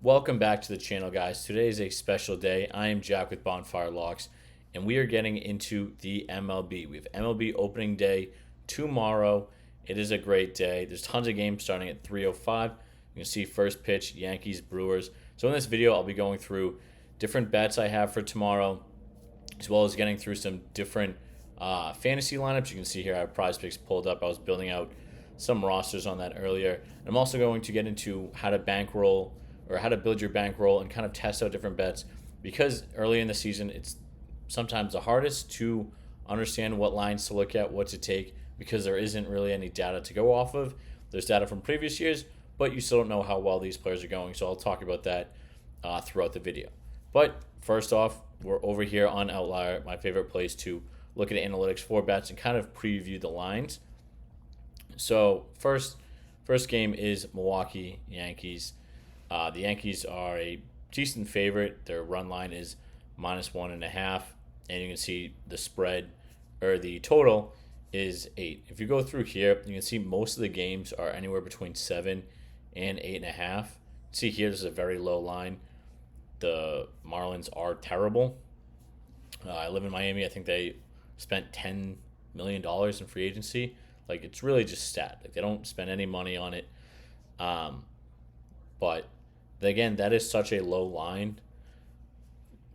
Welcome back to the channel, guys. Today is a special day. I am Jack with Bonfire Locks, and we are getting into the MLB. We have MLB opening day tomorrow. It is a great day. There's tons of games starting at 3:05. You can see first pitch, Yankees, Brewers. So in this video, I'll be going through different bets I have for tomorrow, as well as getting through some different fantasy lineups. You can see here I have Prize Picks pulled up. I was building out some rosters on that earlier. And I'm also going to get into how to bankroll or how to build your bankroll and kind of test out different bets, because early in the season it's sometimes the hardest to understand what lines to look at, what to take, because there isn't really any data to go off of. There's data from previous years, but you still don't know how well these players are going. So I'll talk about that throughout the video. But first off, we're over here on Outlier, my favorite place to look at analytics for bets and kind of preview the lines. So first game is Milwaukee Yankees. The Yankees are a decent favorite. Their run line is -1.5, and you can see the spread or the total is 8. If you go through here, you can see most of the games are anywhere between 7 and 8.5. See here, this is a very low line. The Marlins are terrible. I live in Miami. I think they spent $10 million in free agency. Like, it's really just stat. Like, they don't spend any money on it. But again, that is such a low line.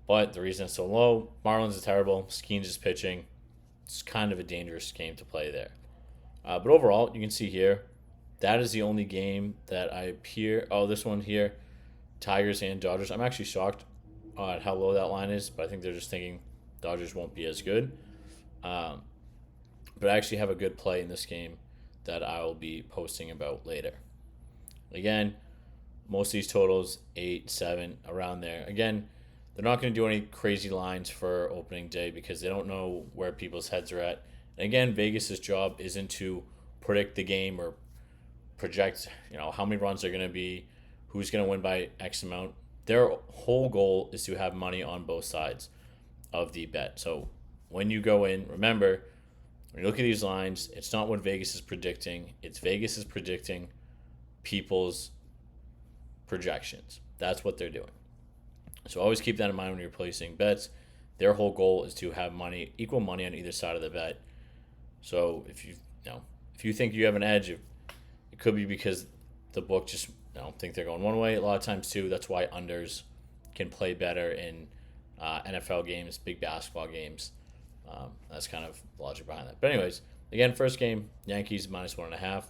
But the reason it's so low, Marlins is terrible. Skeens is pitching. It's kind of a dangerous game to play there. But overall, you can see here, that is the only game that I appear. Oh, this one here, Tigers and Dodgers. I'm actually shocked at how low that line is, but I think they're just thinking Dodgers won't be as good. But I actually have a good play in this game that I will be posting about later. Again, most of these totals, 8, 7, around there. Again, they're not going to do any crazy lines for opening day because they don't know where people's heads are at. And again, Vegas's job isn't to predict the game or project, how many runs they're going to be, who's going to win by X amount. Their whole goal is to have money on both sides of the bet. So when you go in, remember, when you look at these lines, it's not what Vegas is predicting. It's Vegas is predicting people's projections. That's what they're doing. So always keep that in mind when you're placing bets. Their whole goal is to have equal money on either side of the bet. So if you think you have an edge, it could be because the book just think they're going one way. A lot of times too, that's why unders can play better in NFL games, big basketball games. That's kind of the logic behind that. But anyways, again, first game, Yankees -1.5.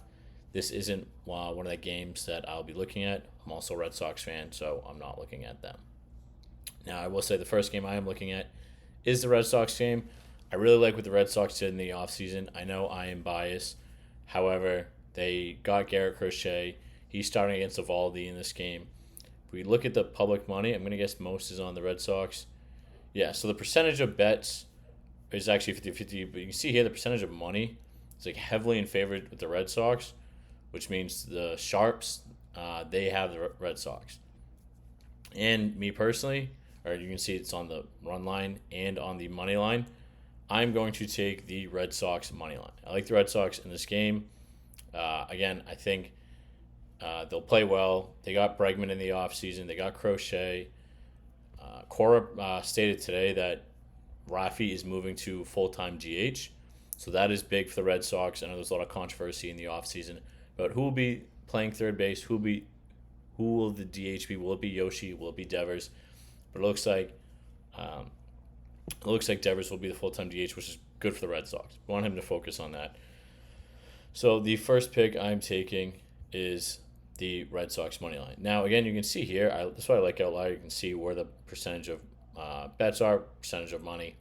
This isn't one of the games that I'll be looking at. I'm also a Red Sox fan, so I'm not looking at them. Now, I will say the first game I am looking at is the Red Sox game. I really like what the Red Sox did in the offseason. I know I am biased. However, they got Garrett Crochet. He's starting against Evaldi in this game. If we look at the public money, I'm going to guess most is on the Red Sox. Yeah, so the percentage of bets is actually 50-50, but you can see here the percentage of money is like heavily in favor with the Red Sox, which means the Sharps, they have the Red Sox. And me personally, or you can see it's on the run line and on the money line, I'm going to take the Red Sox money line. I like the Red Sox in this game. Again, I think they'll play well. They got Bregman in the offseason. They got Crochet. Cora stated today that Rafi is moving to full-time DH. So that is big for the Red Sox. I know there's a lot of controversy in the offseason about who will be playing third base, who will the DH be? Will it be Yoshi? Will it be Devers? But it looks like Devers will be the full-time DH, which is good for the Red Sox. I want him to focus on that. So the first pick I'm taking is the Red Sox money line. Now, again, you can see here, that's why I like Outlier. You can see where the percentage of bets are, percentage of money.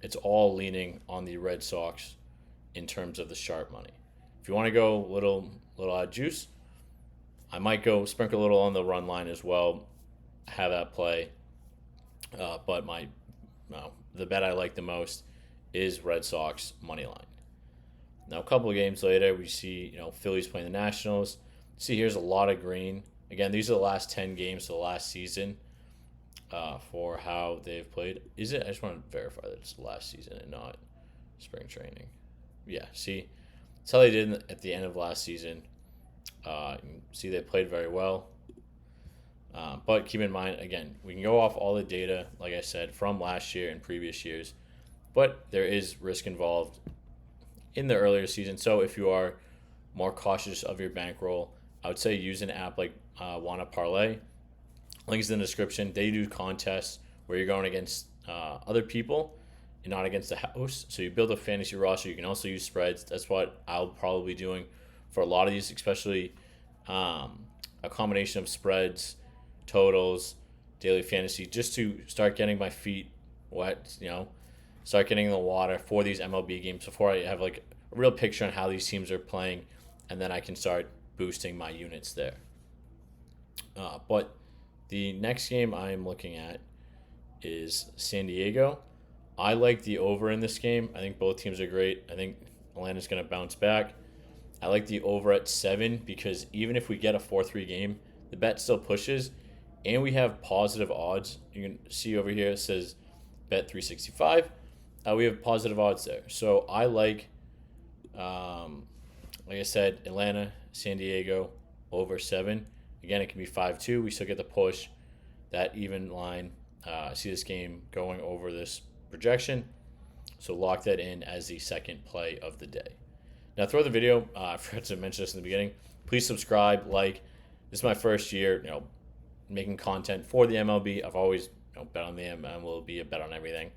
It's all leaning on the Red Sox in terms of the sharp money. If you want to go little odd juice, I might go sprinkle a little on the run line as well, have that play. But the bet I like the most is Red Sox money line. Now, a couple of games later, we see Phillies playing the Nationals. See, here's a lot of green. Again, these are the last 10 games of the last season for how they've played. Is it? I just want to verify that it's the last season and not spring training. Yeah, see, that's how they did at the end of last season. See, they played very well. But keep in mind, again, we can go off all the data, like I said, from last year and previous years, but there is risk involved in the earlier season. So if you are more cautious of your bankroll, I would say use an app like Wanna Parlay. Links in the description. They do contests where you're going against other people and not against the house. So you build a fantasy roster. You can also use spreads. That's what I'll probably be doing for a lot of these, especially a combination of spreads, totals, daily fantasy, just to start getting my feet wet, start getting in the water for these MLB games before I have like a real picture on how these teams are playing, and then I can start boosting my units there. But the next game I am looking at is San Diego. I like the over in this game. I think both teams are great. I think Atlanta's going to bounce back. I like the over at 7 because even if we get a 4-3 game, the bet still pushes, and we have positive odds. You can see over here it says bet 365. We have positive odds there. So I like I said, Atlanta, San Diego, over 7. Again, it can be 5-2. We still get the push, that even line. I see this game going over this projection. So lock that in as the second play of the day. Now, throughout the video, I forgot to mention this in the beginning. Please subscribe, like. This is my first year, making content for the MLB. I've always bet on the MLB, a bet on everything.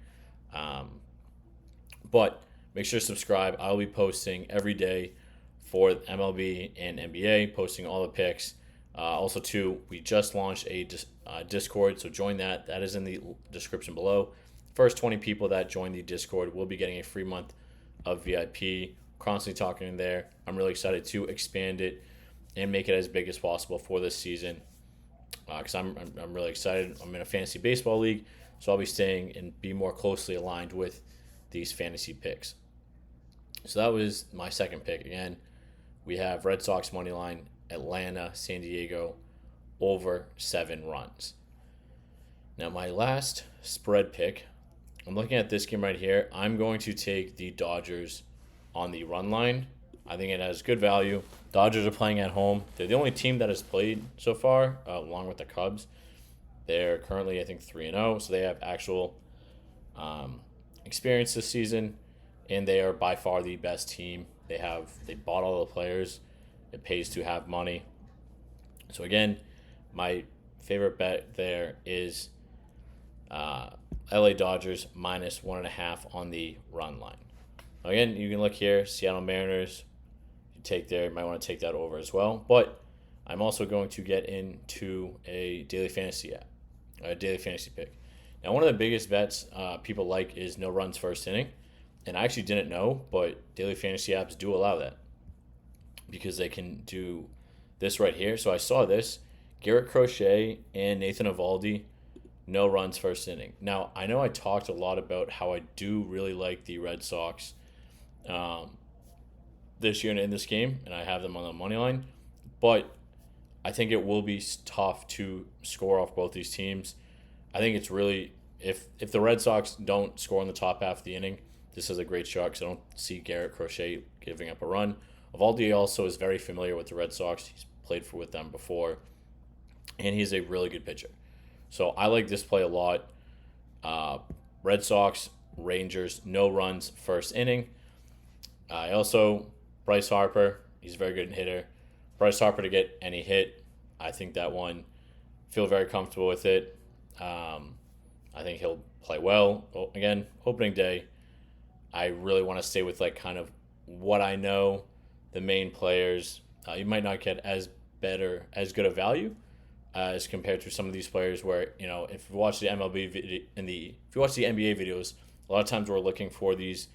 But make sure to subscribe. I'll be posting every day for MLB and NBA, posting all the picks. Also, too, we just launched a Discord, so join that. That is in the description below. First 20 people that join the Discord will be getting a free month of VIP. Constantly talking in there. I'm really excited to expand it and make it as big as possible for this season because I'm really excited. I'm in a fantasy baseball league, so I'll be staying and be more closely aligned with these fantasy picks. So that was my second pick. Again, we have Red Sox money line, Atlanta, San Diego, over 7 runs. Now my last spread pick, I'm looking at this game right here. I'm going to take the Dodgers on the run line. I think it has good value. Dodgers are playing at home. They're the only team that has played so far, along with the Cubs. They're currently, I think, 3-0, so they have actual experience this season, and they are by far the best team. They bought all the players. It pays to have money. So again, my favorite bet there is LA Dodgers minus 1.5 on the run line. Again, you can look here, Seattle Mariners. You might want to take that over as well. But I'm also going to get into a daily fantasy pick. Now, one of the biggest bets people like is no runs first inning. And I actually didn't know, but daily fantasy apps do allow that because they can do this right here. So I saw this. Garrett Crochet and Nathan Eovaldi, no runs first inning. Now, I know I talked a lot about how I do really like the Red Sox this year in this game, and I have them on the money line. But I think it will be tough to score off both these teams. I think it's really, if the Red Sox don't score in the top half of the inning, this is a great shot because I don't see Garrett Crochet giving up a run. Eovaldi also is very familiar with the Red Sox. He's played with them before, and he's a really good pitcher. So I like this play a lot. Red Sox, Rangers, no runs first inning. I also, Bryce Harper, he's a very good hitter. Bryce Harper to get any hit, I think that one, feel very comfortable with it. I think he'll play well. Again, opening day, I really want to stay with like kind of what I know, the main players. You might not get as good a value as compared to some of these players where, if you watch the MLB video if you watch the NBA videos, a lot of times we're looking for these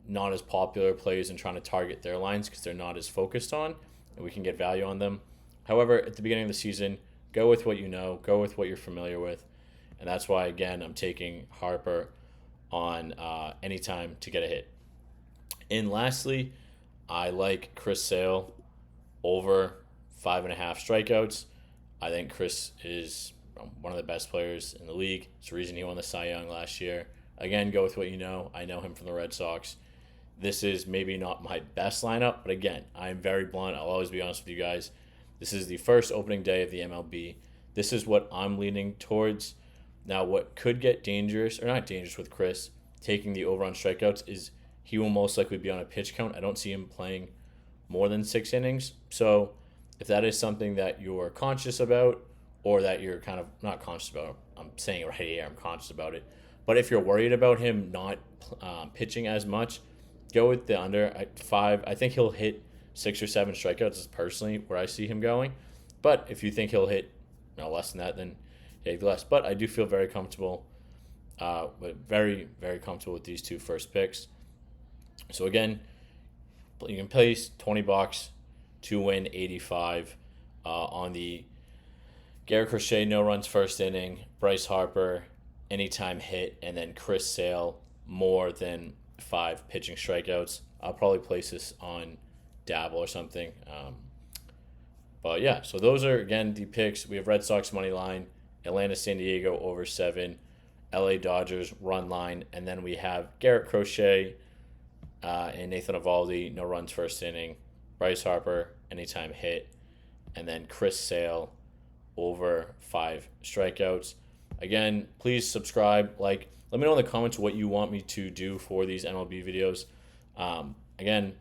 not as popular players and trying to target their lines because they're not as focused on, and we can get value on them. However, at the beginning of the season, go with what you know, go with what you're familiar with, and that's why, again, I'm taking Harper on anytime to get a hit. And lastly, I like Chris Sale over 5.5 strikeouts. I think Chris is one of the best players in the league. It's the reason he won the Cy Young last year. Again, go with what you know. I know him from the Red Sox. This is maybe not my best lineup, but again, I'm very blunt. I'll always be honest with you guys. This is the first opening day of the MLB. this is what I'm leaning towards. Now, what could get dangerous, or not dangerous with Chris, taking the over on strikeouts is he will most likely be on a pitch count. I don't see him playing more than 6 innings. So if that is something that you're conscious about, or that you're kind of not conscious about, I'm saying it right here, I'm conscious about it. But if you're worried about him not pitching as much, go with the under at 5. I think he'll hit 6 or 7 strikeouts is personally where I see him going. But if you think he'll hit less than that, then take less. But I do feel very comfortable, very, very comfortable with these 2 first picks. So again, you can place $20 to win 85 on the Garrett Crochet no runs first inning, Bryce Harper anytime hit, and then Chris Sale more than 5 pitching strikeouts. I'll probably place this on Dabble or something. But yeah, so those are again the picks. We have Red Sox money line, Atlanta San Diego over 7, LA Dodgers run line, and then we have Garrett Crochet and Nathan Eovaldi no runs first inning, Bryce Harper anytime hit, and then Chris Sale over 5 strikeouts. Again, please subscribe, like, let me know in the comments what you want me to do for these MLB videos. Again,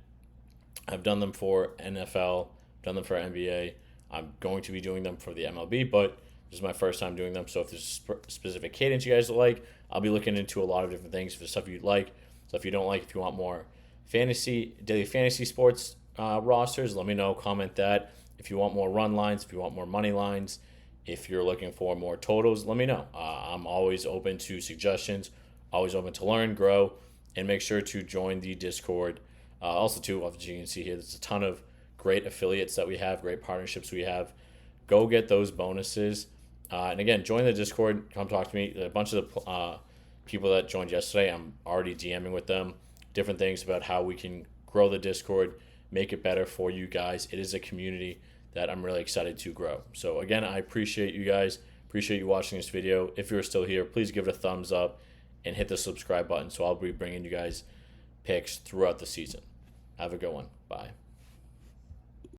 I've done them for NFL, done them for NBA. I'm going to be doing them for the MLB, but this is my first time doing them. So if there's a specific cadence you guys like, I'll be looking into a lot of different things. If there's stuff you'd like, stuff you don't like, if you want more daily fantasy sports rosters, let me know, comment that. If you want more run lines, if you want more money lines, if you're looking for more totals, let me know. I'm always open to suggestions, always open to learn, grow, and make sure to join the Discord. Also, too, as you can see here, there's a ton of great affiliates that we have, great partnerships we have. Go get those bonuses. And again, join the Discord. Come talk to me. A bunch of the people that joined yesterday, I'm already DMing with them, different things about how we can grow the Discord, make it better for you guys. It is a community that I'm really excited to grow. So again, I appreciate you guys. Appreciate you watching this video. If you're still here, please give it a thumbs up and hit the subscribe button so I'll be bringing you guys picks throughout the season. Have a good one. Bye.